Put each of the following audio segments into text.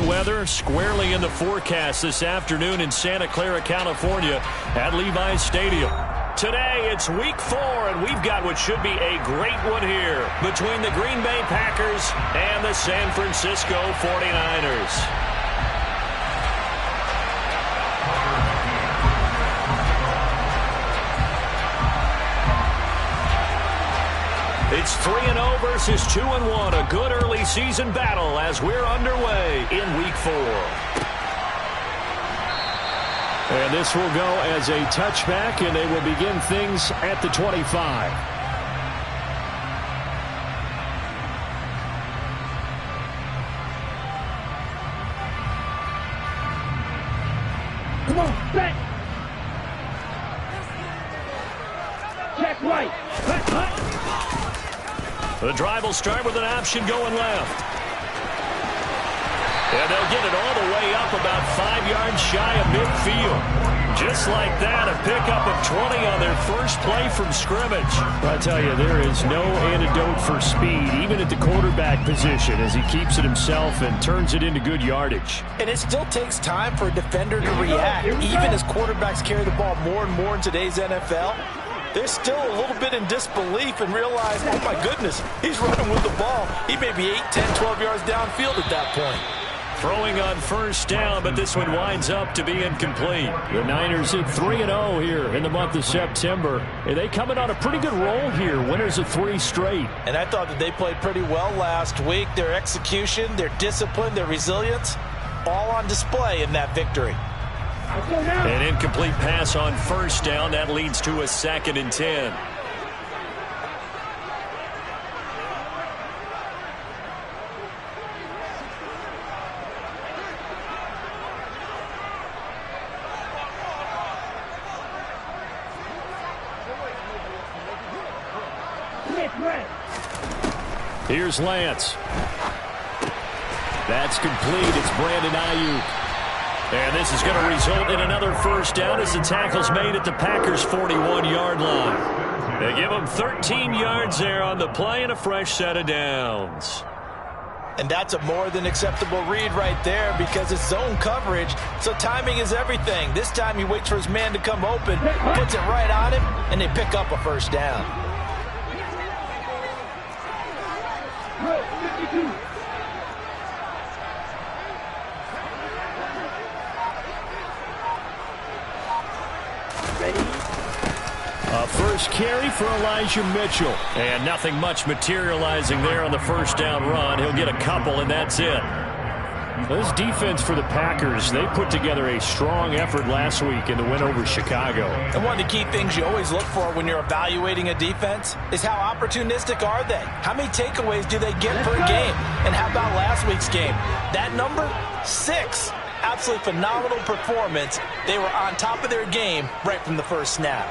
weather squarely in the forecast this afternoon in Santa Clara, California at Levi's Stadium. Today, it's week 4, and we've got what should be a great one here between the Green Bay Packers and the San Francisco 49ers. It's 3-0 versus 2-1, a good early season battle as we're underway in week 4. And this will go as a touchback, and they will begin things at the 25. Come on, back. Check right. The drive will start with an option going left. And they'll get it all the way up about 5 yards shy of midfield. Just like that, a pickup of 20 on their first play from scrimmage. I tell you, there is no antidote for speed, even at the quarterback position, as he keeps it himself and turns it into good yardage. And it still takes time for a defender to react. Even as quarterbacks carry the ball more and more in today's NFL, they're still a little bit in disbelief and realize, oh my goodness, he's running with the ball. He may be 8, 10, 12 yards downfield at that point. Throwing on first down, but this one winds up to be incomplete. The Niners at 3-0 here in the month of September. And they coming on a pretty good roll here. Winners of 3 straight. And I thought that they played pretty well last week. Their execution, their discipline, their resilience, all on display in that victory. An incomplete pass on first down. That leads to a 2nd and 10. Here's Lance. That's complete. It's Brandon Ayuk. And this is going to result in another first down as the tackle's made at the Packers' 41-yard line. They give them 13 yards there on the play and a fresh set of downs. And that's a more than acceptable read right there because it's zone coverage, so timing is everything. This time he waits for his man to come open, puts it right on him, and they pick up a first down. A first carry for Elijah Mitchell. And nothing much materializing there on the first down run. He'll get a couple, and that's it. This defense for the Packers, they put together a strong effort last week in the win over Chicago. And one of the key things you always look for when you're evaluating a defense is how opportunistic are they? How many takeaways do they get per game? And how about last week's game? That number, 6. Absolutely phenomenal performance. They were on top of their game right from the first snap.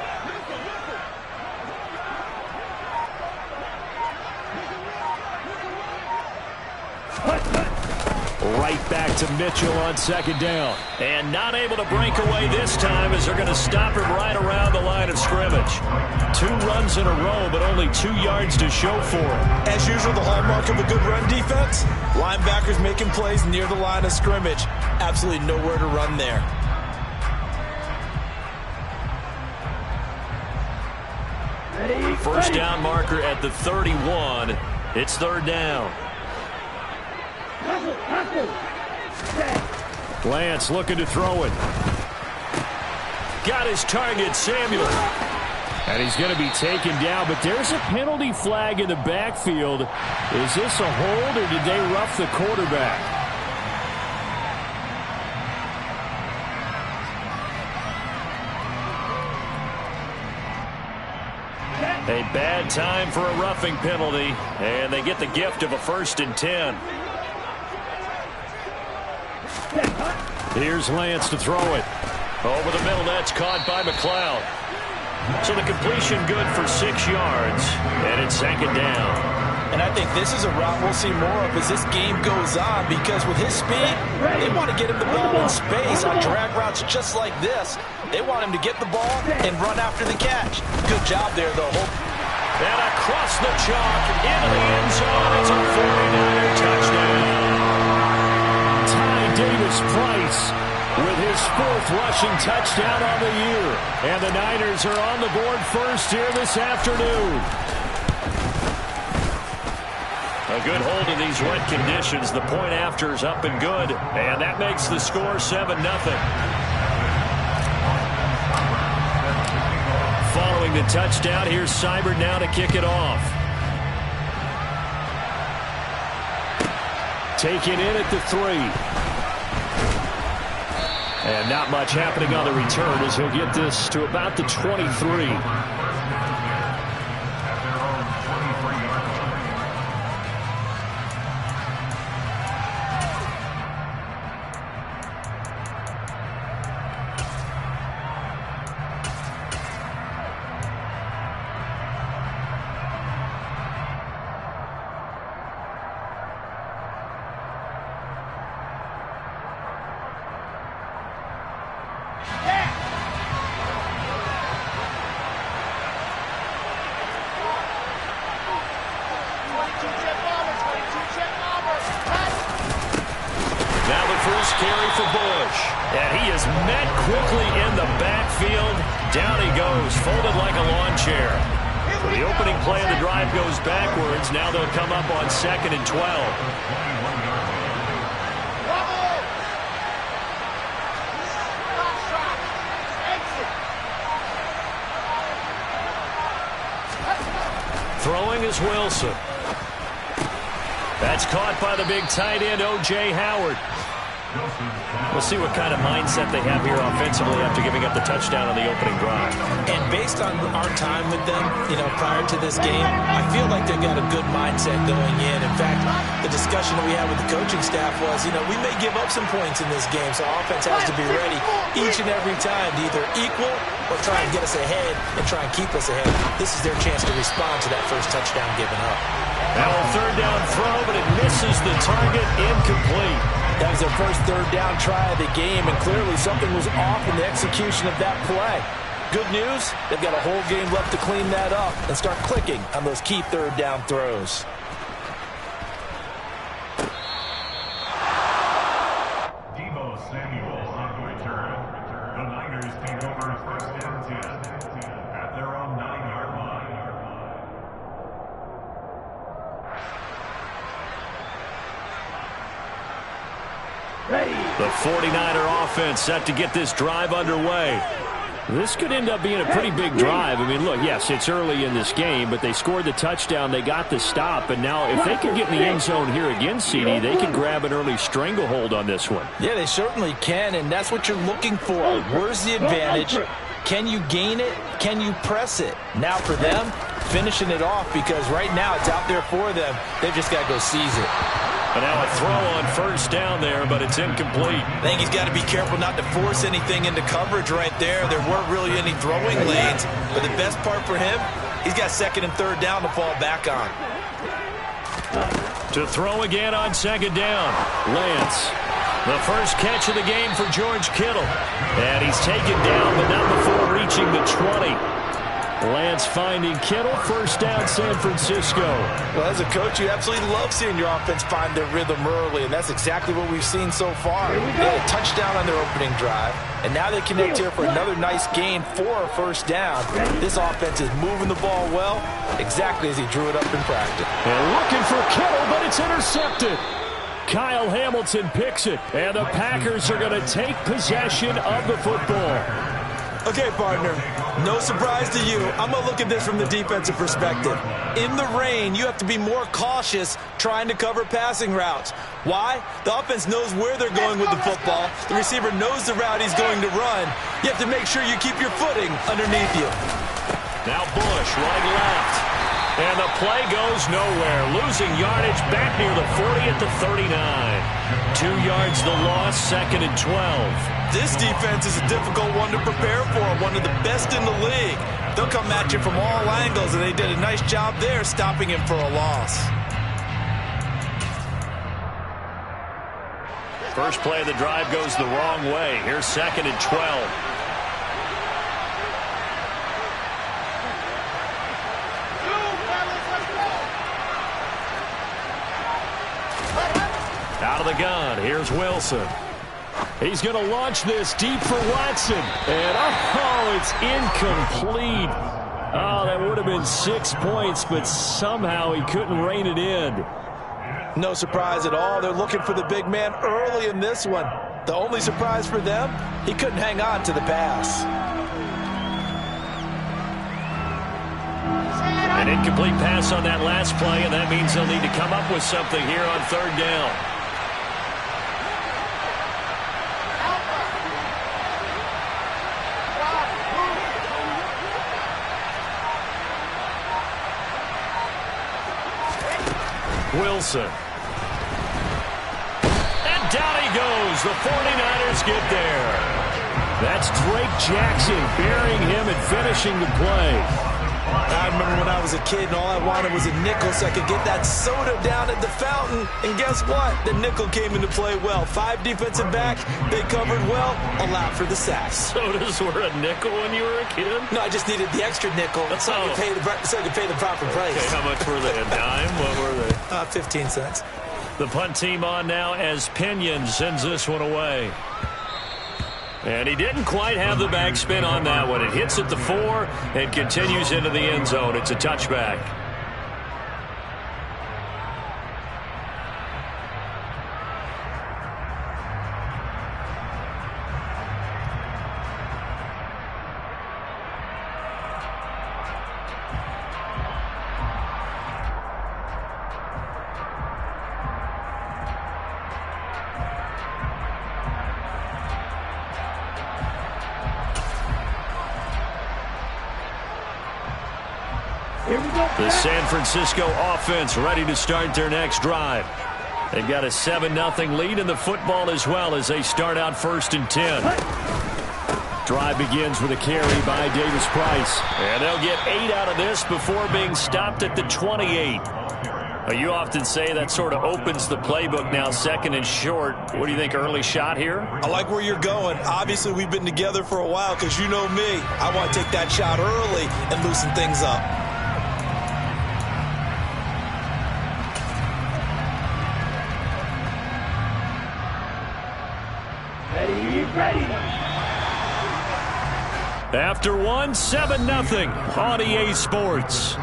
Right back to Mitchell on 2nd down. And not able to break away this time as they're going to stop him right around the line of scrimmage. 2 runs in a row, but only 2 yards to show for it. As usual, the hallmark of a good run defense, linebackers making plays near the line of scrimmage. Absolutely nowhere to run there. First down marker at the 31. It's 3rd down. Lance looking to throw it. Got his target, Samuel. And he's going to be taken down, but there's a penalty flag in the backfield. Is this a hold, or did they rough the quarterback? A bad time for a roughing penalty, and they get the gift of a 1st and 10. Here's Lance to throw it. Over the middle, that's caught by McLeod. So the completion good for 6 yards, and it's 2nd down. And I think this is a route we'll see more of as this game goes on, because with his speed, they want to get him the ball in space on drag routes just like this. They want him to get the ball and run after the catch. Good job there, though. And across the chalk, into the end zone, it's a 49er touchdown. Tied Davis-Price with his 4th rushing touchdown on the year. And the Niners are on the board first here this afternoon. A good hold in these wet conditions. The point after is up and good. And that makes the score 7-0. Following the touchdown, here's Seibert now to kick it off. Taken in at the 3. And not much happening on the return as he'll get this to about the 23. Carry for Bush. And he is met quickly in the backfield. Down he goes, folded like a lawn chair. So the opening play of the drive goes backwards. Now they'll come up on 2nd and 12. Throwing is Wilson. That's caught by the big tight end, O.J. Howard. We'll see what kind of mindset they have here offensively after giving up the touchdown on the opening drive. And based on our time with them, prior to this game, I feel like they've got a good mindset going in. In fact, the discussion that we had with the coaching staff was, we may give up some points in this game, so offense has to be ready each and every time to either equal or try and get us ahead and try and keep us ahead. This is their chance to respond to that first touchdown given up. Now a 3rd down throw, but it misses the target, incomplete. That was their first 3rd down try of the game, and clearly something was off in the execution of that play. Good news, they've got a whole game left to clean that up and start clicking on those key 3rd down throws. The Niners take over 1st and 10 at their own 9-yard line. The 49er offense set to get this drive underway. This could end up being a pretty big drive. I mean, look, yes, it's early in this game, but they scored the touchdown, they got the stop, and now if they can get in the end zone here again, CD, they can grab an early stranglehold on this one. Yeah, they certainly can, and that's what you're looking for. Where's the advantage? Can you gain it? Can you press it? Now for them, finishing it off, because right now it's out there for them. They've just got to go seize it. And now a throw on 1st down there, but it's incomplete. I think he's got to be careful not to force anything into coverage right there. There weren't really any throwing lanes, but the best part for him, he's got 2nd and 3rd down to fall back on. To throw again on 2nd down. Lance. The first catch of the game for George Kittle. And he's taken down, but not before reaching the 20. Lance finding Kittle, 1st down San Francisco. Well, as a coach, you absolutely love seeing your offense find their rhythm early, and that's exactly what we've seen so far. They had a touchdown on their opening drive, and now they connect here for another nice gain for a 1st down. This offense is moving the ball well, exactly as he drew it up in practice. And looking for Kittle, but it's intercepted. Kyle Hamilton picks it, and the Packers are going to take possession of the football. Okay, partner, no surprise to you. I'm going to look at this from the defensive perspective. In the rain, you have to be more cautious trying to cover passing routes. Why? The offense knows where they're going with the football. The receiver knows the route he's going to run. You have to make sure you keep your footing underneath you. Now Bush, right left. And the play goes nowhere. Losing yardage back near the 40 at the 39. 2 yards the loss, 2nd and 12. This defense is a difficult one to prepare for, one of the best in the league. They'll come at you from all angles, and they did a nice job there stopping him for a loss. First play of the drive goes the wrong way. Here's 2nd and 12. Out of the gun, here's Wilson. He's going to launch this deep for Watson. And, oh, it's incomplete. Oh, that would have been 6 points, but somehow he couldn't rein it in. No surprise at all. They're looking for the big man early in this one. The only surprise for them, he couldn't hang on to the pass. An incomplete pass on that last play, and that means they'll need to come up with something here on third down. Wilson. And down he goes. The 49ers get there. That's Drake Jackson burying him and finishing the play. I remember when I was a kid and all I wanted was a nickel so I could get that soda down at the fountain. And guess what? The nickel came into play well. 5 defensive back, they covered well, allowed for the sacks. Sodas were a nickel when you were a kid? No, I just needed the extra nickel so I could pay the proper price. Okay, how much were they? A dime? What were they? 15 cents. The punt team on now as Pinion sends this one away. And he didn't quite have the backspin on that one. It hits at the 4 and continues into the end zone. It's a touchback. The San Francisco offense ready to start their next drive. They've got a 7-0 lead in the football as well as they start out 1st and 10. Drive begins with a carry by Davis Price. And they'll get 8 out of this before being stopped at the 28. You often say that sort of opens the playbook now, 2nd and short. What do you think, early shot here? I like where you're going. Obviously, we've been together for a while because you know me. I want to take that shot early and loosen things up. After 1, 7-0 on EA Sports.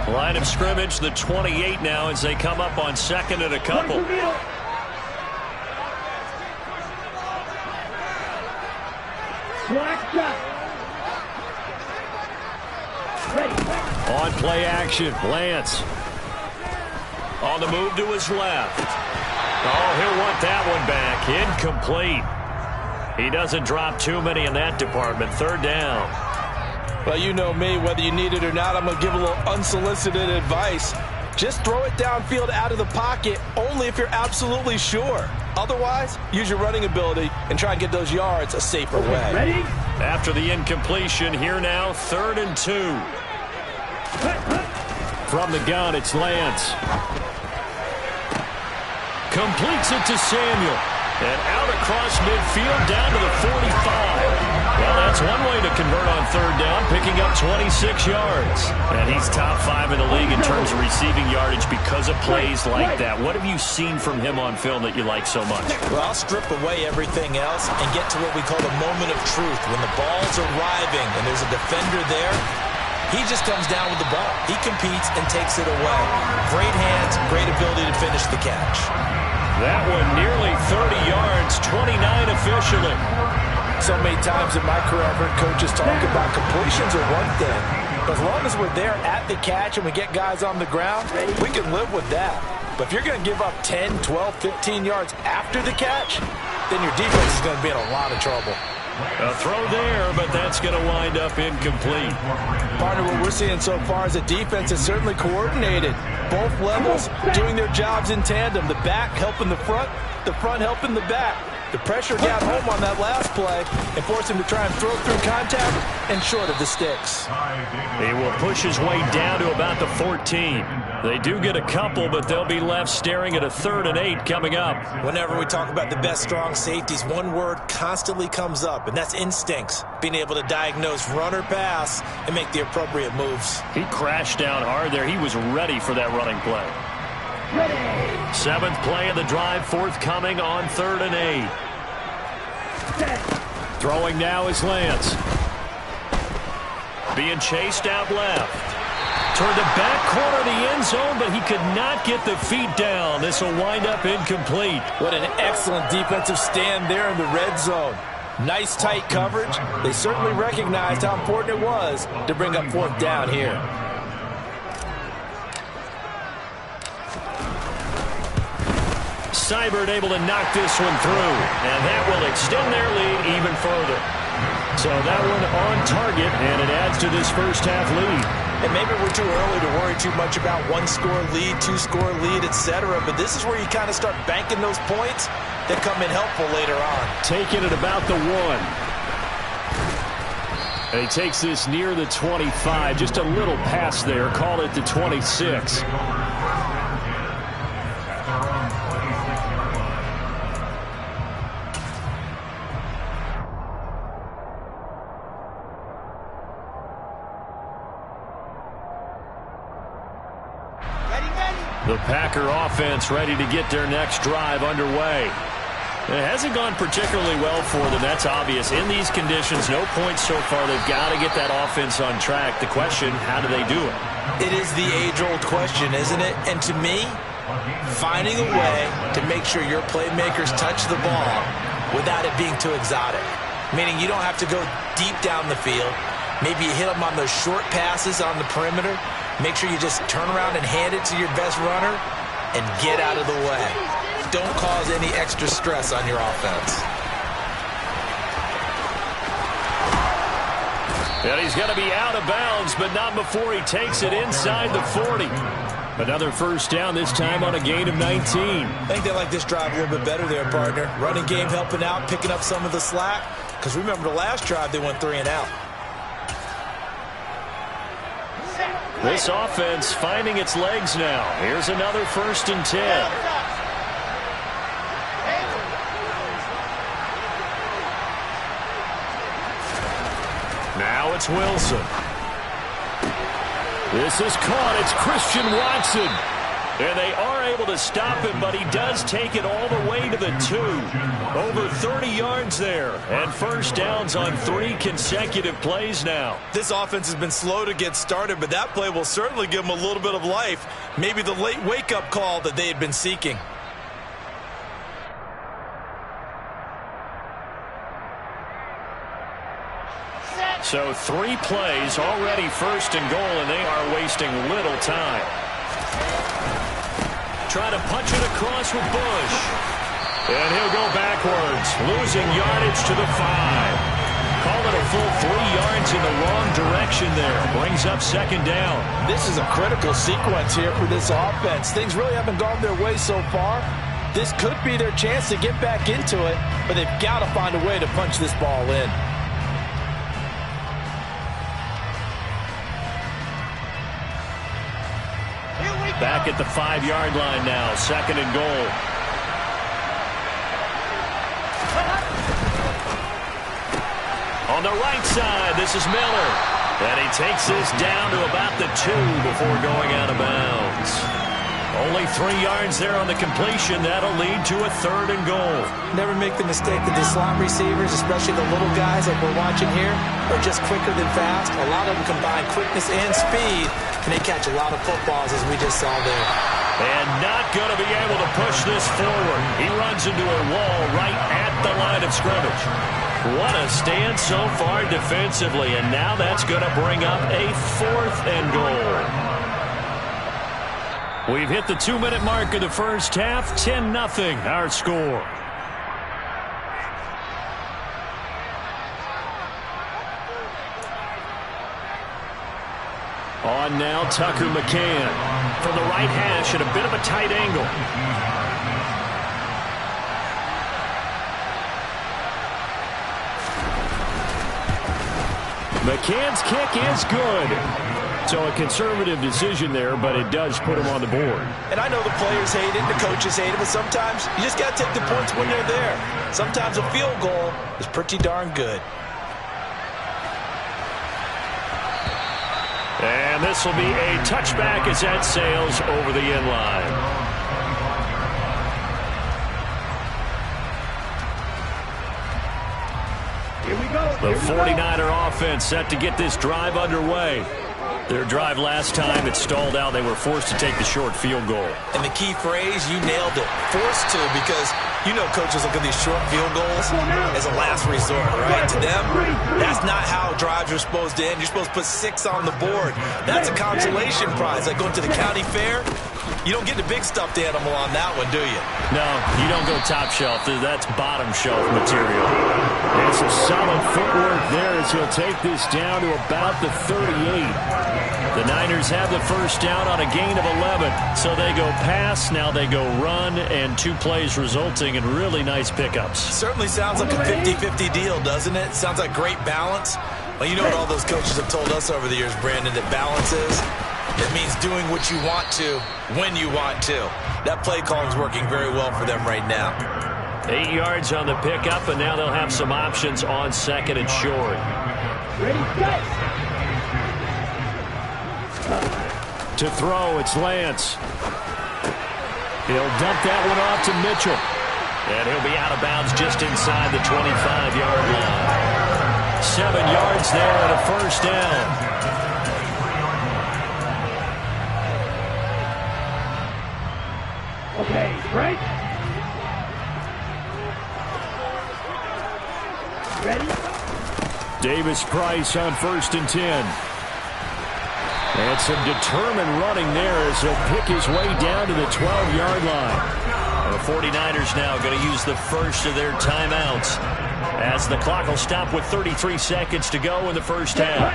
Line of scrimmage, the 28 now as they come up on 2nd and a couple. On play action, Lance. On the move to his left. Oh, he'll want that one back. Incomplete. He doesn't drop too many in that department. 3rd down. Well, you know me. Whether you need it or not, I'm going to give a little unsolicited advice. Just throw it downfield out of the pocket only if you're absolutely sure. Otherwise, use your running ability and try and get those yards a safer way. Ready? After the incompletion, here now, 3rd and 2. From the gun, it's Lance. Completes it to Samuel. And out across midfield down to the 45. Well, that's one way to convert on 3rd down, picking up 26 yards. And he's top 5 in the league in terms of receiving yardage because of plays like that. What have you seen from him on film that you like so much? Well, I'll strip away everything else and get to what we call the moment of truth. When the ball's arriving and there's a defender there, he just comes down with the ball. He competes and takes it away. Great hands, great ability to finish the catch. That one nearly 30 yards, 29 officially. So many times in my career I've heard coaches talk about completions are one thing. But as long as we're there at the catch and we get guys on the ground, we can live with that. But if you're going to give up 10, 12, 15 yards after the catch, then your defense is going to be in a lot of trouble. A throw there, but that's going to wind up incomplete. Partner, what we're seeing so far is the defense is certainly coordinated. Both levels doing their jobs in tandem. The back helping the front helping the back. The pressure got home on that last play and forced him to try and throw through contact and short of the sticks. He will push his way down to about the 14. They do get a couple, but they'll be left staring at a 3rd and 8 coming up. Whenever we talk about the best strong safeties, one word constantly comes up, and that's instincts. Being able to diagnose run or pass and make the appropriate moves. He crashed down hard there. He was ready for that running play. 7th play of the drive, forthcoming on 3rd and 8. Throwing now is Lance. Being chased out left. Toward the back corner of the end zone, but he could not get the feet down. This will wind up incomplete. What an excellent defensive stand there in the red zone. Nice tight coverage. They certainly recognized how important it was to bring up 4th down here. Seibert able to knock this one through, and that will extend their lead even further. So that one on target, and it adds to this first half lead. And maybe we're too early to worry too much about 1-score lead, 2-score lead, etc. But this is where you kind of start banking those points that come in helpful later on. Taking it about the 1. And he takes this near the 25. Just a little pass there. Call it the 26. The Packer offense ready to get their next drive underway. It hasn't gone particularly well for them. That's obvious. In these conditions, no points so far. They've got to get that offense on track. The question, how do they do it? It is the age-old question, isn't it? And to me, finding a way to make sure your playmakers touch the ball without it being too exotic. Meaning you don't have to go deep down the field. Maybe you hit them on those short passes on the perimeter. Make sure you just turn around and hand it to your best runner and get out of the way. Don't cause any extra stress on your offense. And he's going to be out of bounds, but not before he takes it inside the 40. Another first down, this time on a gain of 19. I think they like this drive a little bit better there, partner. Running game helping out, picking up some of the slack. Because remember the last drive, they went 3 and out. This offense finding its legs now. Here's another 1st and 10. Now it's Wilson. This is caught. It's Christian Watson. And they are able to stop him, but he does take it all the way to the 2. Over 30 yards there. And first downs on 3 consecutive plays now. This offense has been slow to get started, but that play will certainly give them a little bit of life. Maybe the late wake-up call that they had been seeking. So 3 plays, already 1st and goal, and they are wasting little time. Try to punch it across with Bush. And he'll go backwards, losing yardage to the 5. Call it a full 3 yards in the wrong direction there. Brings up 2nd down. This is a critical sequence here for this offense. Things really haven't gone their way so far. This could be their chance to get back into it, but they've got to find a way to punch this ball in. Back at the 5-yard line now, 2nd and goal. On the right side, this is Miller. And he takes this down to about the 2 before going out of bounds. Only 3 yards there on the completion. That'll lead to a 3rd and goal. Never make the mistake that the slot receivers, especially the little guys like we're watching here, are just quicker than fast. A lot of them combine quickness and speed, and they catch a lot of footballs, as we just saw there. And not going to be able to push this forward. He runs into a wall right at the line of scrimmage. What a stand so far defensively, and now that's going to bring up a 4th and goal. We've hit the 2-minute mark of the first half. 10-0 our score. On now, Tucker McCann from the right hash at a bit of a tight angle. McCann's kick is good. So a conservative decision there, but it does put them on the board. And I know the players hate it, the coaches hate it, but sometimes you just got to take the points when they're there. Sometimes a field goal is pretty darn good. And this will be a touchback as that sails over the end line. Here we go. The 49er offense set to get this drive underway. Their drive last time, it stalled out. They were forced to take the short field goal. And the key phrase, you nailed it. Forced to, because you know coaches look at these short field goals as a last resort, right? To them, that's not how drives are supposed to end. You're supposed to put 6 on the board. That's a consolation prize. Like going to the county fair, you don't get the big stuffed animal on that one, do you? No, you don't go top shelf. That's bottom shelf material. And some solid footwork there as he'll take this down to about the 38. The Niners have the first down on a gain of 11. So they go pass, now they go run, and 2 plays resulting in really nice pickups. Certainly sounds like a 50-50 deal, doesn't it? Sounds like great balance. Well, you know what all those coaches have told us over the years, Brandon, that balance is? It means doing what you want to, when you want to. That play calling is working very well for them right now. 8 yards on the pickup, and now they'll have some options on 2nd and short. Ready, set. To throw, it's Lance. He'll dump that one off to Mitchell. And he'll be out of bounds just inside the 25-yard line. 7 yards there and a first down. Okay, Frank. Ready? Davis Price on 1st and 10. And some determined running there as he'll pick his way down to the 12-yard line. And the 49ers now going to use the first of their timeouts as the clock will stop with 33 seconds to go in the first half.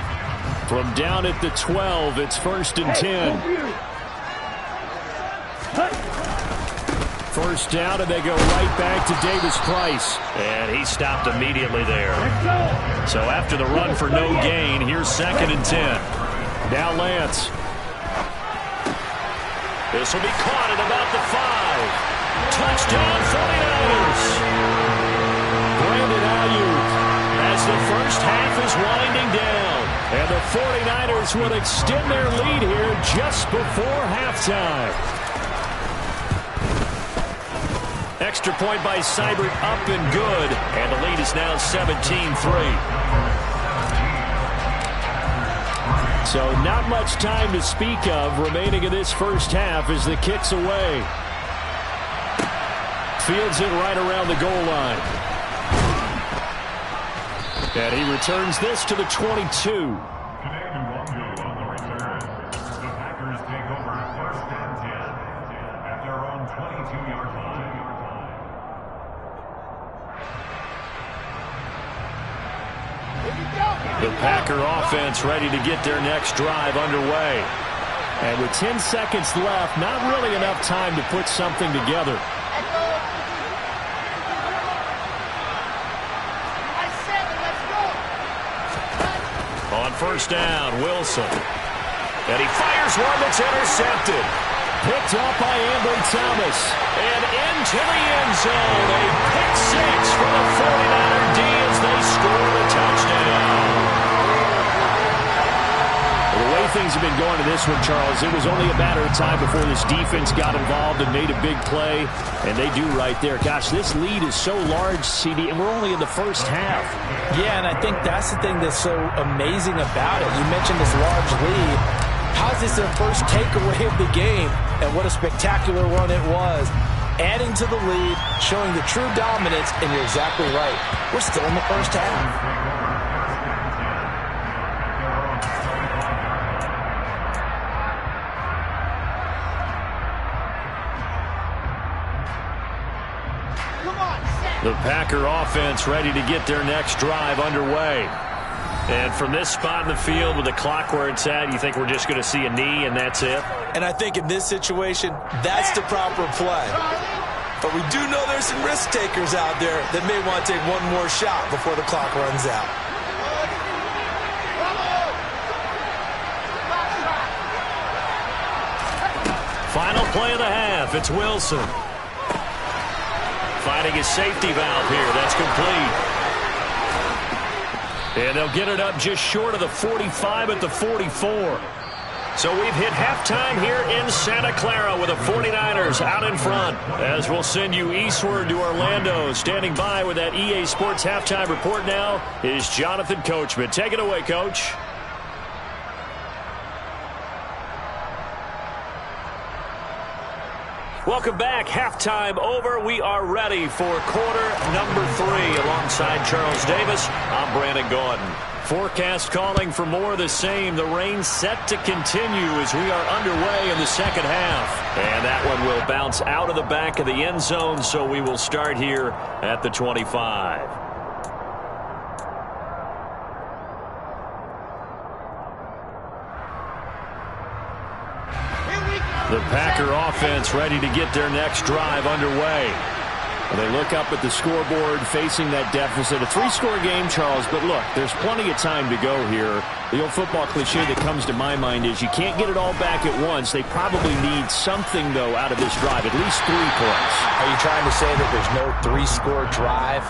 From down at the 12, it's 1st and 10. First down, and they go right back to Davis Price. And he stopped immediately there. So after the run for no gain, here's 2nd and 10. Now Lance. This will be caught at about the 5. Touchdown 49ers. Brandon Ayuk. As the first half is winding down. And the 49ers will extend their lead here just before halftime. Extra point by Seibert up and good. And the lead is now 17-3. So not much time to speak of remaining in this first half as the kick's away. Fields it right around the goal line. And he returns this to the 22. Today, Nwongo on the return. The Packers take over 1st and 10 at their own 22-yard line. The Packer offense ready to get their next drive underway. And with 10 seconds left, not really enough time to put something together. On first down, Wilson. And he fires one that's intercepted. Picked up by Ambry Thomas. And into the end zone. A pick 6 for the 49er D as they score the touchdown. The way things have been going to this one, Charles, it was only a matter of time before this defense got involved and made a big play. And they do right there. Gosh, this lead is so large, CD, and we're only in the first half. Yeah, and I think that's the thing that's so amazing about it. You mentioned this large lead. How's this their first takeaway of the game? And what a spectacular run it was. Adding to the lead, showing the true dominance, and you're exactly right. We're still in the first half. The Packer offense ready to get their next drive underway. And from this spot in the field with the clock where it's at, you think we're just going to see a knee and that's it? And I think in this situation, that's the proper play. But we do know there's some risk takers out there that may want to take one more shot before the clock runs out. Final play of the half. It's Wilson. Finding his safety valve here. That's complete. And they'll get it up just short of the 45 at the 44. So we've hit halftime here in Santa Clara with the 49ers out in front. As we'll send you eastward to Orlando. Standing by with that EA Sports halftime report now is Jonathan Coachman. Take it away, Coach. Welcome back. Halftime over. We are ready for quarter number 3. Alongside Charles Davis, I'm Brandon Gordon. Forecast calling for more of the same. The rain set to continue as we are underway in the second half. And that one will bounce out of the back of the end zone, so we will start here at the 25. The Packer offense ready to get their next drive underway. They look up at the scoreboard facing that deficit. A 3-score game, Charles, but look, there's plenty of time to go here. The old football cliche that comes to my mind is you can't get it all back at once. They probably need something, though, out of this drive, at least 3 points. Are you trying to say that there's no 3-score drive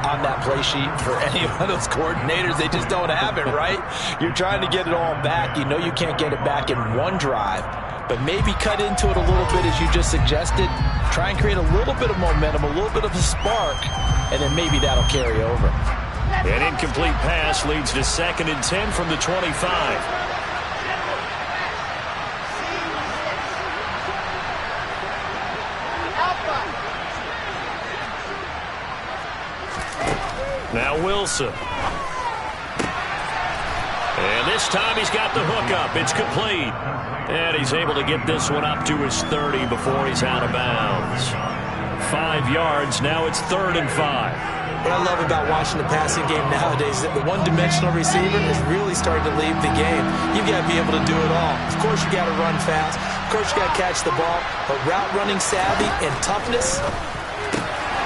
on that play sheet for any one of those coordinators? They just don't have it, right? You're trying to get it all back. You know you can't get it back in one drive. But maybe cut into it a little bit as you just suggested. Try and create a little bit of momentum, a little bit of a spark, and then maybe that'll carry over. An incomplete pass leads to 2nd and 10 from the 25. Now Wilson. And this time he's got the hook up. It's complete. And he's able to get this one up to his 30 before he's out of bounds. 5 yards. Now it's 3rd and 5. What I love about watching the passing game nowadays is that the one-dimensional receiver is really starting to leave the game. You've got to be able to do it all. Of course, you got to run fast. Of course, you got to catch the ball. But route running savvy and toughness,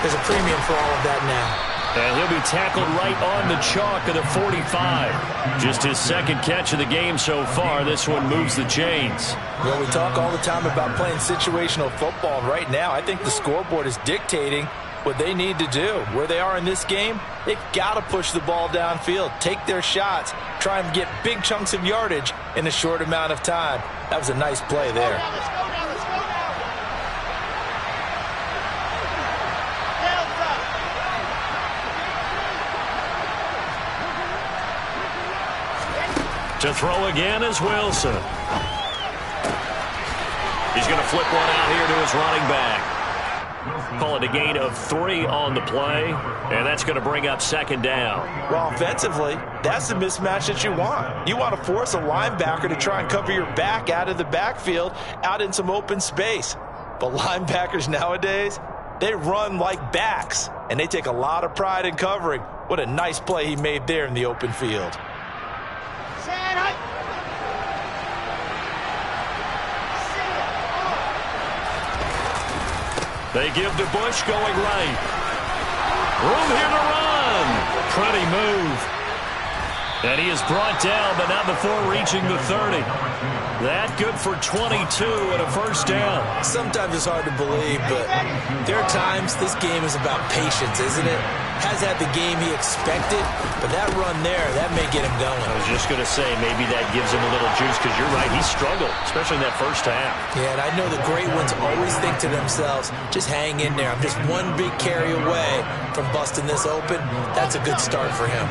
there's a premium for all of that now. And he'll be tackled right on the chalk of the 45. Just his 2nd catch of the game so far. This one moves the chains. Well, we talk all the time about playing situational football. Right now, I think the scoreboard is dictating what they need to do. Where they are in this game, they've got to push the ball downfield, take their shots, try and get big chunks of yardage in a short amount of time. That was a nice play there. To throw again is Wilson. He's going to flip one out here to his running back. Call it a gain of 3 on the play, and that's going to bring up 2nd down. Well, offensively, that's the mismatch that you want. You want to force a linebacker to try and cover your back out of the backfield, out in some open space. But linebackers nowadays, they run like backs, and they take a lot of pride in covering. What a nice play he made there in the open field. They give to Bush going right. Room here to run. Pretty move. And he is brought down, but not before reaching the 30. That good for 22 and a 1st down. Sometimes it's hard to believe, but there are times this game is about patience, isn't it? Has had the game he expected, but that run there, that may get him going. I was just going to say, maybe that gives him a little juice, because you're right, he struggled, especially in that 1st half. Yeah, and I know the great ones always think to themselves, just hang in there. I'm just one big carry away from busting this open. That's a good start for him.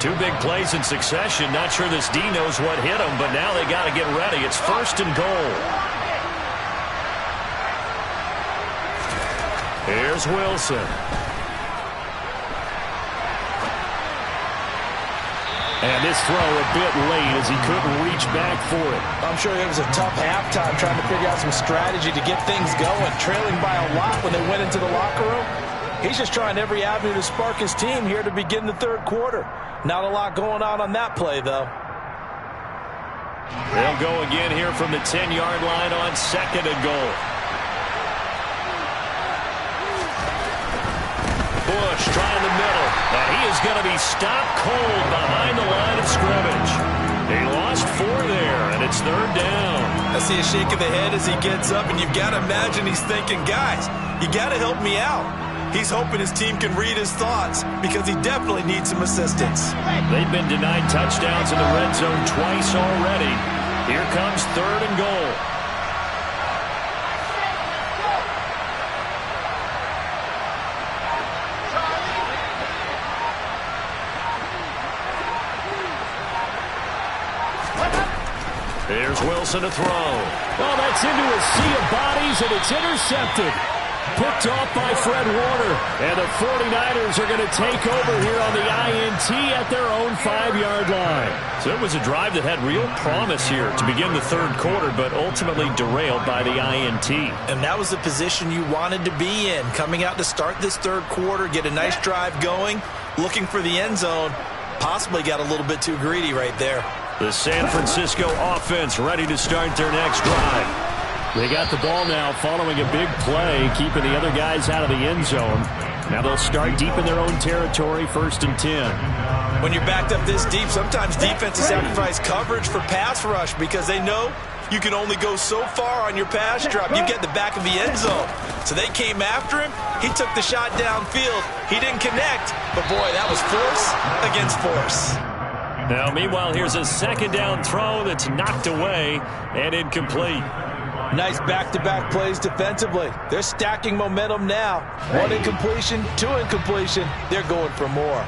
2 big plays in succession. Not sure this D knows what hit him, but now they got to get ready. It's 1st and goal. Here's Wilson. And this throw a bit late as he couldn't reach back for it. I'm sure it was a tough halftime trying to figure out some strategy to get things going, trailing by a lot when they went into the locker room. He's just trying every avenue to spark his team here to begin the 3rd quarter. Not a lot going on that play, though. They'll go again here from the 10-yard line on 2nd and goal. Bush trying the middle, and he is going to be stopped cold behind the line of scrimmage. He lost 4 there, and it's 3rd down. I see a shake of the head as he gets up, and you've got to imagine he's thinking, guys, you got to help me out. He's hoping his team can read his thoughts because he definitely needs some assistance. They've been denied touchdowns in the red zone twice already. Here comes 3rd and goal. Here's Wilson to throw. Oh, that's into a sea of bodies, and it's intercepted. Picked off by Fred Warner. And the 49ers are going to take over here on the INT at their own 5-yard line. So it was a drive that had real promise here to begin the 3rd quarter, but ultimately derailed by the INT. And that was the position you wanted to be in. Coming out to start this 3rd quarter, get a nice drive going, looking for the end zone. Possibly got a little bit too greedy right there. The San Francisco offense ready to start their next drive. They got the ball now following a big play, keeping the other guys out of the end zone. Now they'll start deep in their own territory, 1st and 10. When you're backed up this deep, sometimes defenses sacrifice coverage for pass rush because they know you can only go so far on your pass drop. You get the back of the end zone. So they came after him. He took the shot downfield. He didn't connect, but boy, that was force against force. Now, meanwhile, here's a 2nd down throw that's knocked away and incomplete. Nice back-to-back plays defensively. They're stacking momentum now. 1 incompletion, 2 incompletion. They're going for more.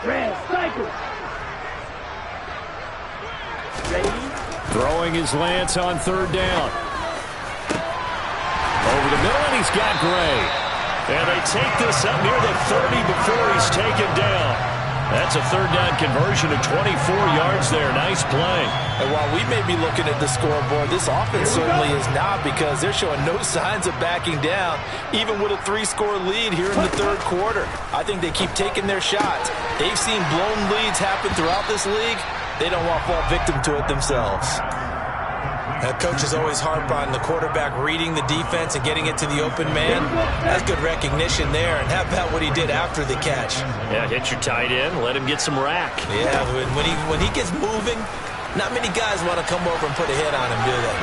Red cycle. Ready? Throwing his Lance on 3rd down. Over the middle, and he's got Gray. And they take this up near the 30 before he's taken down. That's a 3rd down conversion of 24 yards there. Nice play. And while we may be looking at the scoreboard, this offense certainly is not, because they're showing no signs of backing down, even with a 3-score lead here in the 3rd quarter. I think they keep taking their shots. They've seen blown leads happen throughout this league. They don't want to fall victim to it themselves. Coaches always harp on the quarterback reading the defense and getting it to the open man. That's good recognition there. And how about what he did after the catch? Yeah, hit your tight end, let him get some rack. Yeah, when he gets moving, not many guys want to come over and put a hit on him, do they?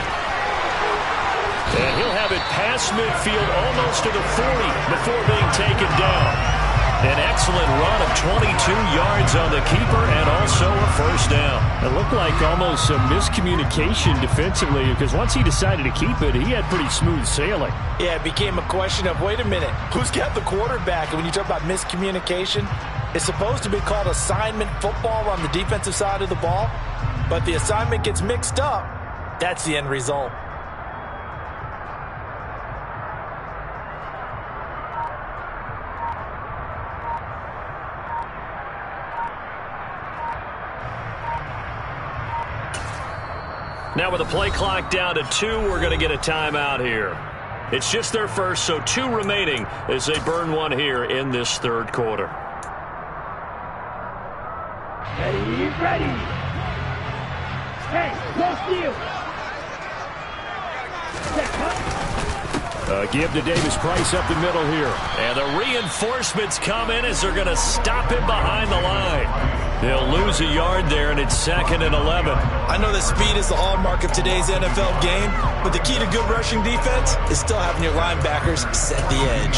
And he'll have it past midfield almost to the 40 before being taken down. An excellent run of 22 yards on the keeper and also a 1st down. It looked like almost some miscommunication defensively, because once he decided to keep it, he had pretty smooth sailing. Yeah, it became a question of, wait a minute, who's got the quarterback? And when you talk about miscommunication, it's supposed to be called assignment football on the defensive side of the ball. But the assignment gets mixed up. That's the end result. Now with the play clock down to 2, we're going to get a timeout here. It's just their first, so 2 remaining as they burn 1 here in this 3rd quarter. Ready. Hey, no steal. Give to Davis Price up the middle here. And the reinforcements come in as they're going to stop him behind the line. They'll lose a yard there, and it's 2nd and 11. I know that speed is the hallmark of today's NFL game, but the key to good rushing defense is still having your linebackers set the edge.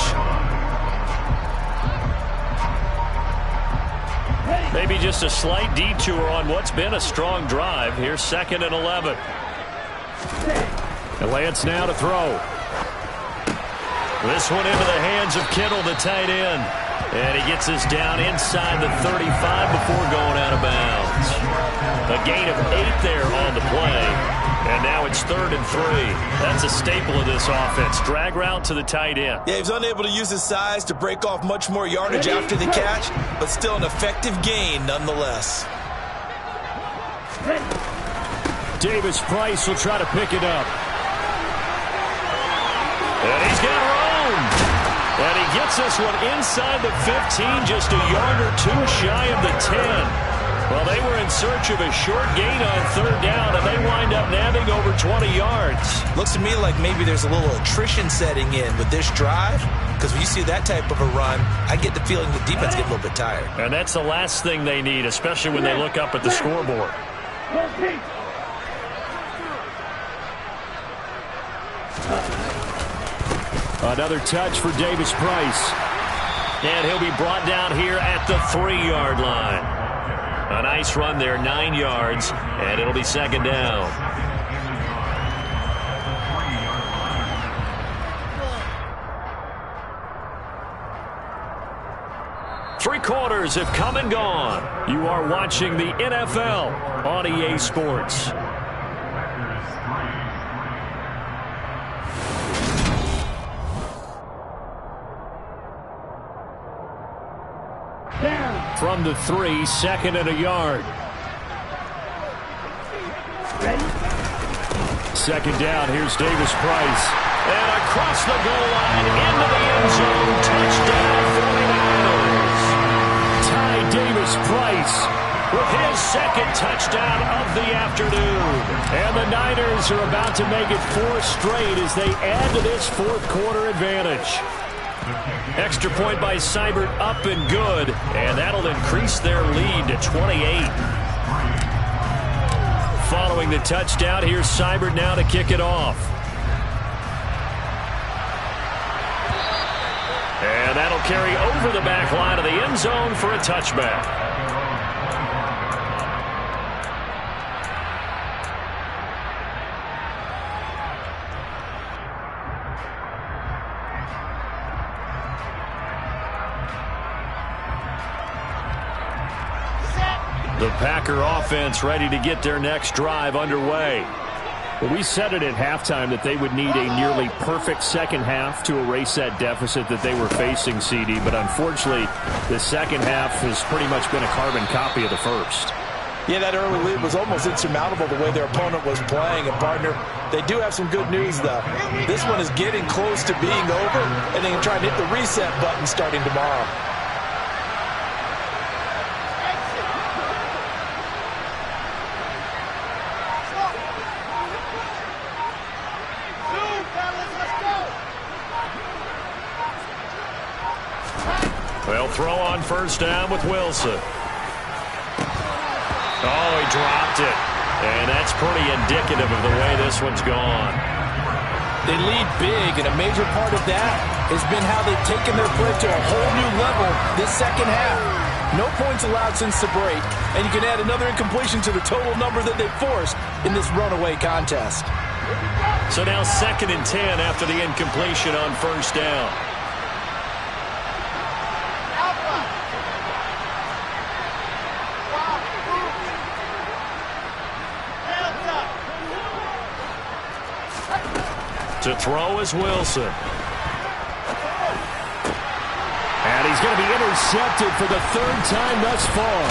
Maybe just a slight detour on what's been a strong drive. Here's 2nd and 11. And Lance now to throw. This one into the hands of Kittle, the tight end. And he gets us down inside the 35 before going out of bounds. A gain of 8 there on the play. And now it's 3rd and 3. That's a staple of this offense. Drag route to the tight end. Yeah, he's unable to use his size to break off much more yardage after the catch, but still an effective gain nonetheless. Davis Price will try to pick it up. And he's got room. And he gets this one inside the 15, just a yard or 2 shy of the 10. Well, they were in search of a short gain on third down, and they wind up nabbing over 20 yards. Looks to me like maybe there's a little attrition setting in with this drive, because when you see that type of a run, I get the feeling the defense get a little bit tired. And that's the last thing they need, especially when they look up at the scoreboard. Another touch for Davis Price. And he'll be brought down here at the 3-yard line. A nice run there, 9 yards, and it'll be second down. Three quarters have come and gone. You are watching the NFL on EA Sports. From the 3, second and a yard. Second down, here's Davis Price. And across the goal line, into the end zone, touchdown 49ers. Ty Davis Price with his second touchdown of the afternoon. And the Niners are about to make it 4 straight as they add to this fourth quarter advantage. Extra point by Seibert, up and good, and that'll increase their lead to 28. Following the touchdown, here's Seibert now to kick it off. And that'll carry over the back line of the end zone for a touchback. The Packer offense ready to get their next drive underway. Well, we said it at halftime that they would need a nearly perfect second half to erase that deficit that they were facing, CD. But unfortunately, the second half has pretty much been a carbon copy of the first. Yeah, that early lead was almost insurmountable the way their opponent was playing. And, partner, they do have some good news, though. This one is getting close to being over, and they can try and hit the reset button starting tomorrow. They'll throw on first down with Wilson. Oh, he dropped it. And that's pretty indicative of the way this one's gone. They lead big, and a major part of that has been how they've taken their play to a whole new level this second half. No points allowed since the break, and you can add another incompletion to the total number that they forced in this runaway contest. So now 2nd and 10 after the incompletion on first down. To throw is Wilson. And he's going to be intercepted for the 3rd time thus far.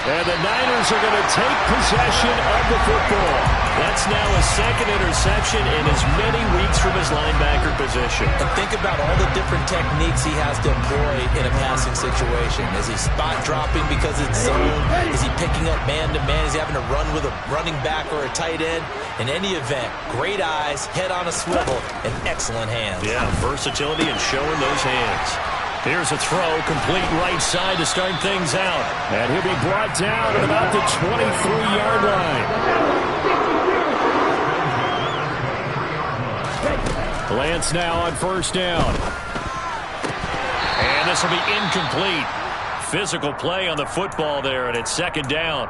And the Niners are going to take possession of the football. That's now a 2nd interception in as many weeks from his linebacker position. And think about all the different techniques he has to employ in a passing situation. Is he spot dropping because it's zone? Is he picking up man-to-man? Is he having to run with a running back or a tight end? In any event, great eyes, head on a swivel, and excellent hands. Yeah, versatility and showing those hands. Here's a throw, complete right side to start things out. And he'll be brought down at about the 23-yard line. Lance now on first down. And this will be incomplete. Physical play on the football there, and it's 2nd down.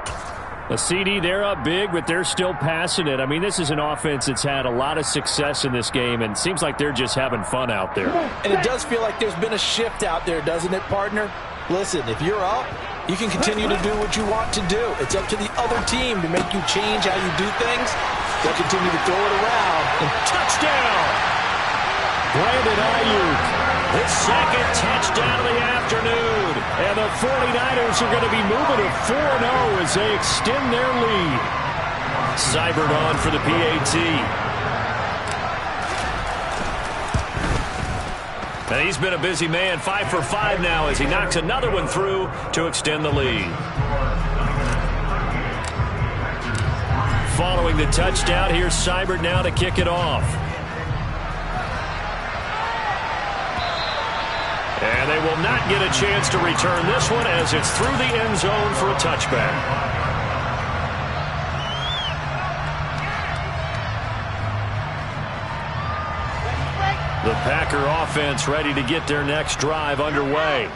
The CD, they're up big, but they're still passing it. I mean, this is an offense that's had a lot of success in this game, and it seems like they're just having fun out there. And it does feel like there's been a shift out there, doesn't it, partner? Listen, if you're up, you can continue to do what you want to do. It's up to the other team to make you change how you do things. They'll continue to throw it around. And touchdown! Brandon Ayuk. His 2nd touchdown of the afternoon. And the 49ers are going to be moving to 4-0 as they extend their lead. Seibert on for the PAT. And he's been a busy man, 5 for 5 now as he knocks another one through to extend the lead. Following the touchdown, here's Seibert now to kick it off. And they will not get a chance to return this one as it's through the end zone for a touchback. The Packer offense ready to get their next drive underway.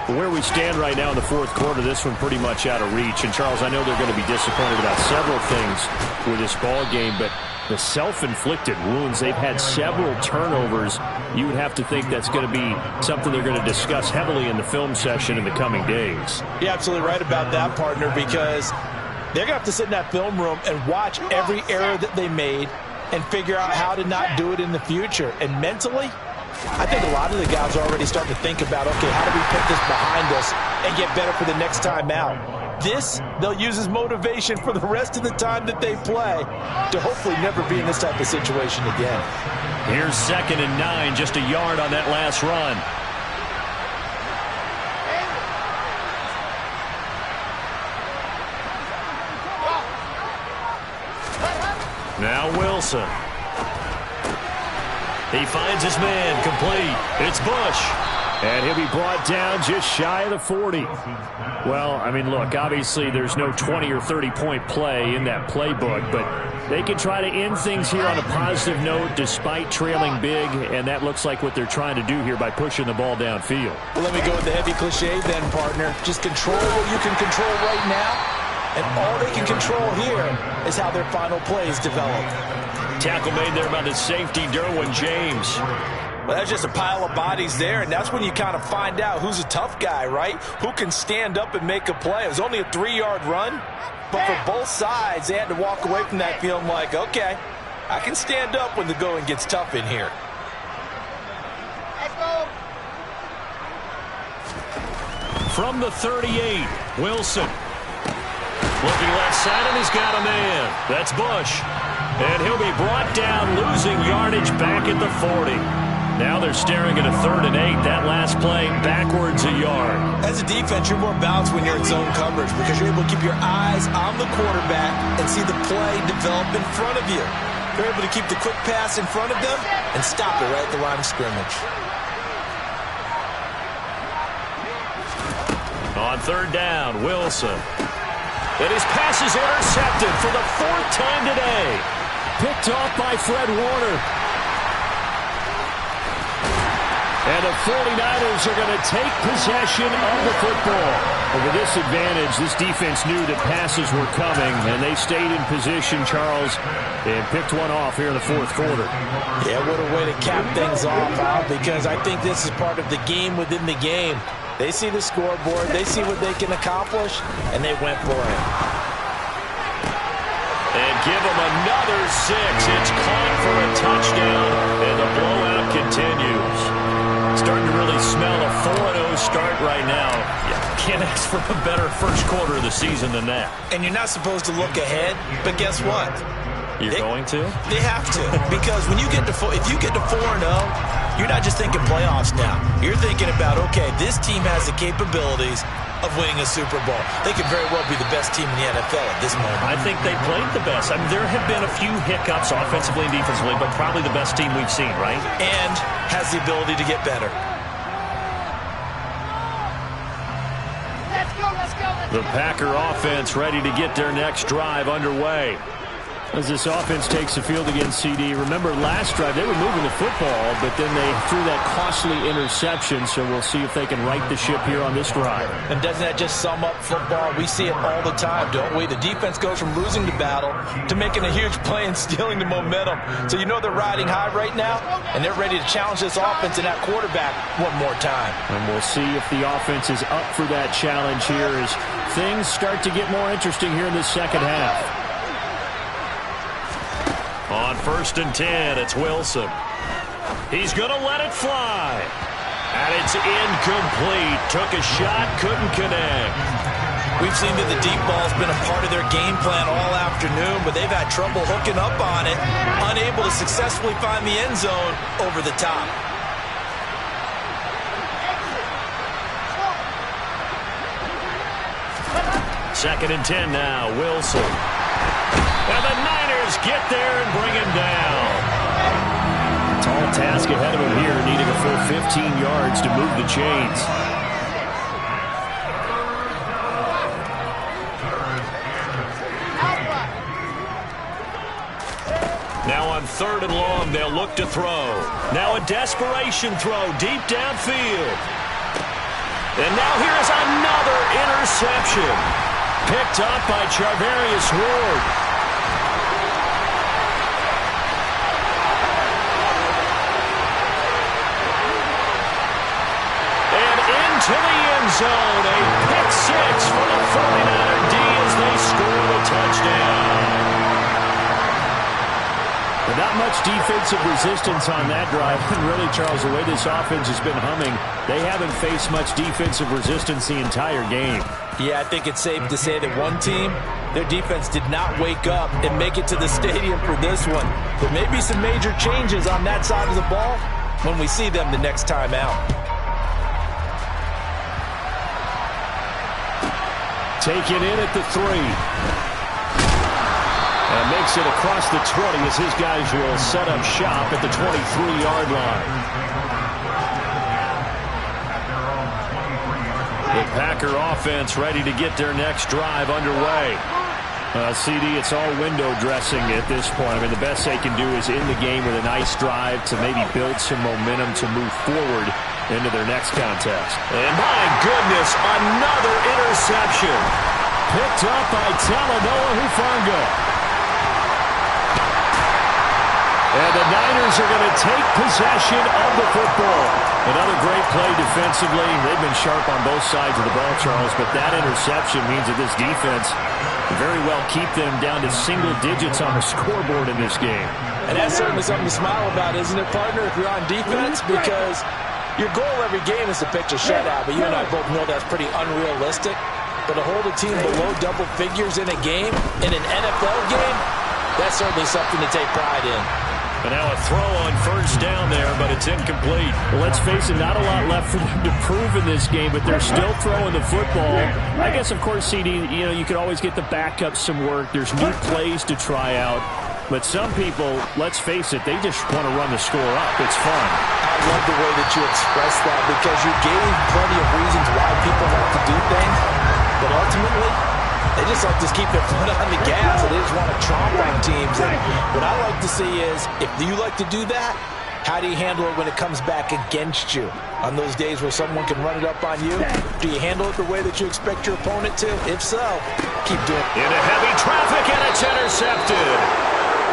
Where we stand right now in the fourth quarter, this one pretty much out of reach. And, Charles, I know they're going to be disappointed about several things with this ball game, but the self-inflicted wounds, they've had several turnovers. You would have to think that's going to be something they're going to discuss heavily in the film session in the coming days. You're absolutely right about that, partner, because they're going to have to sit in that film room and watch every error that they made and figure out how to not do it in the future. And mentally, I think a lot of the guys are already starting to think about, okay, how do we put this behind us and get better for the next time out? This, they'll use as motivation for the rest of the time that they play to hopefully never be in this type of situation again. Here's 2nd and 9, just a yard on that last run. Now Wilson. He finds his man, complete. It's Bush. And he'll be brought down just shy of the 40. Well, I mean, look, obviously there's no 20 or 30-point play in that playbook, but they can try to end things here on a positive note despite trailing big, and that looks like what they're trying to do here by pushing the ball downfield. Well, let me go with the heavy cliche then, partner. Just control what you can control right now. And all they can control here is how their final plays develop. Tackle made there by the safety, Derwin James. Well, that's just a pile of bodies there, and that's when you kind of find out who's a tough guy, right? Who can stand up and make a play. It was only a 3-yard run, but for both sides, they had to walk away from that feeling like, okay, I can stand up when the going gets tough in here. Let's go. From the 38, Wilson. Looking left side, and he's got a man. That's Bush. And he'll be brought down, losing yardage back at the 40. Now they're staring at a 3rd and 8. That last play, backwards a yard. As a defense, you're more balanced when you're in zone coverage because you're able to keep your eyes on the quarterback and see the play develop in front of you. You're able to keep the quick pass in front of them and stop it right at the line of scrimmage. On 3rd down, Wilson. And his pass is intercepted for the 4th time today. Picked off by Fred Warner. And the 49ers are going to take possession of the football. And with this advantage, this defense knew that passes were coming, and they stayed in position, Charles, and picked one off here in the fourth quarter. Yeah, what a way to cap things off, Al, because I think this is part of the game within the game. They see the scoreboard, they see what they can accomplish, and they went for it. And give them another 6. It's caught for a touchdown, and the blowout continues. Starting to really smell a 4-0 start right now. Can't ask for a better first quarter of the season than that. And you're not supposed to look ahead, but guess what? You're going to? They have to, because when you get to if you get to 4-0, you're not just thinking playoffs now. You're thinking about, okay, this team has the capabilities of winning a Super Bowl. They could very well be the best team in the NFL at this moment. I think they played the best. I mean, there have been a few hiccups offensively and defensively, but probably the best team we've seen, right? And has the ability to get better. Let's go, let's go, let's The Packer offense ready to get their next drive underway. As this offense takes the field against CD, remember last drive they were moving the football, but then they threw that costly interception, so we'll see if they can right the ship here on this drive. And doesn't that just sum up football? We see it all the time, don't we? The defense goes from losing the battle to making a huge play and stealing the momentum. So you know they're riding high right now, and they're ready to challenge this offense and that quarterback one more time. And we'll see if the offense is up for that challenge here as things start to get more interesting here in the second half. On 1st and 10, it's Wilson. He's going to let it fly. And it's incomplete. Took a shot, couldn't connect. We've seen that the deep ball's been a part of their game plan all afternoon, but they've had trouble hooking up on it, unable to successfully find the end zone over the top. 2nd and 10 now. Wilson. And the Niners get there and bring him down. Tall task ahead of him here, needing a full 15 yards to move the chains. Now on 3rd and long, they'll look to throw. Now a desperation throw deep downfield. And now here's another interception. Picked up by Charvarius Ward. And into the end zone. A pick six for the 49er D as they score the touchdown. Not much defensive resistance on that drive. And really, Charles, the way this offense has been humming, they haven't faced much defensive resistance the entire game. Yeah, I think it's safe to say that one team, their defense did not wake up and make it to the stadium for this one. There may be some major changes on that side of the ball when we see them the next time out. Taken in at the 3. And makes it across the 20 as his guys will set up shop at the 23-yard line. The Packer offense ready to get their next drive underway. CD, it's all window dressing at this point. I mean, the best they can do is end the game with a nice drive to maybe build some momentum to move forward into their next contest. And my goodness, another interception. Picked up by Talanoa Hufanga. And the Niners are going to take possession of the football. Another great play defensively. They've been sharp on both sides of the ball, Charles, but that interception means that this defense can very well keep them down to single digits on the scoreboard in this game. And that's certainly something to smile about, isn't it, partner, if you're on defense? Because your goal every game is to pitch a shutout, but you and I both know that's pretty unrealistic. But to hold a team below double figures in a game, in an NFL game, that's certainly something to take pride in. And now a throw on 1st down there, but it's incomplete. Well, let's face it, not a lot left for them to prove in this game, but they're still throwing the football. I guess, of course, CD, you could always get the backup some work. There's new plays to try out. But some people, let's face it, they just want to run the score up. It's fun. I love the way that you expressed that because you gave plenty of reasons why people like to do things. But ultimately, they just like to keep their foot on the gas. They just want to tromp on teams. And what I like to see is, if you like to do that, how do you handle it when it comes back against you? On those days where someone can run it up on you, do you handle it the way that you expect your opponent to? If so, keep doing it. Into heavy traffic, and it's intercepted.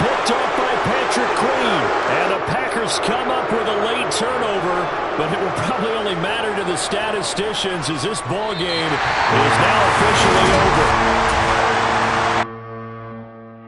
Picked up by Patrick Queen. And the Packers come up with a late turnover, but it will probably only matter to the statisticians as this ball game is now officially over.